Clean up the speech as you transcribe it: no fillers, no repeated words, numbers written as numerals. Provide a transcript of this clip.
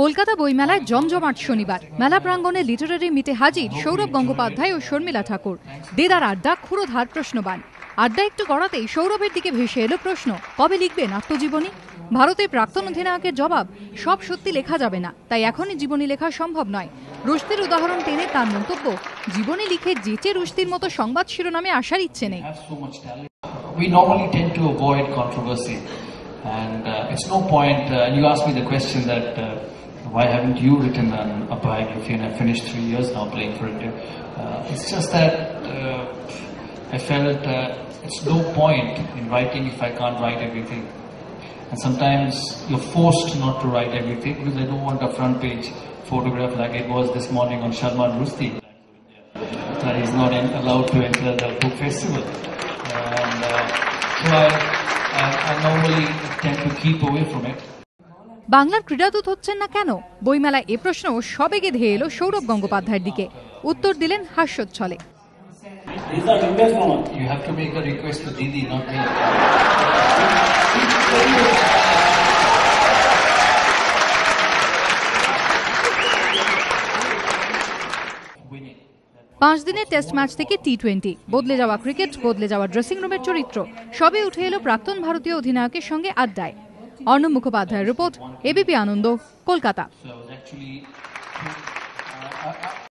কলকাতা বইমেলায় জমজমাট শনিবার। মেলা প্রাঙ্গণে লিটারারি মিটে হাজির সৌরভ গঙ্গোপাধ্যায় ও শর্মিলা ঠাকুর। দেদার আড্ডা, ক্ষুরোধার প্রশ্নবান। আড্ডা একটু গড়াতেই সৌরভের দিকে ভেসে এলো প্রশ্ন, কবে লিখবেন আত্মজীবনী? ভারতের প্রাক্তন অধিনায়কের জবাব, সব সত্যি লেখা যাবে না, তাই এখনই জীবনী লেখা সম্ভব নয়। রুশদির উদাহরণ টেনে তার মন্তব্য, জীবনী লিখে যেচে রুশদির মতো সংবাদ শিরোনামে আসার ইচ্ছে নেই। We normally tend to avoid controversy, and it's no point. You asked me the question that why haven't you written a biography? And I finished 3 years now playing for India. It's just that I felt it's no point in writing if I can't write everything. And sometimes you're forced not to write everything because I don't want a front page photograph like it was this morning on Salman Rushdie, that he's not allowed to enter the book festival. And so I normally tend to keep away from it. বাংলার ক্রীড়াদূত হচ্ছেন না কেন? বইমেলায় এ প্রশ্ন সবেগে ধেয়ে এলো সৌরভ গঙ্গোপাধ্যায়ের দিকে। উত্তর দিলেন হাস্যোচ্ছলে, You have to make a request to Didi, not me. 5 দিনের টেস্ট ম্যাচ থেকে টি20, বদলে যাওয়া ক্রিকেট, বদলে যাওয়া ড্রেসিং রুমের চরিত্র, সবে উঠে এলো প্রাক্তন ভারতীয় অধিনায়কের সঙ্গে আড্ডায়। অর্ণব মুখোপাধ্যায়ের রিপোর্ট, এবিপি আনন্দ, কলকাতা।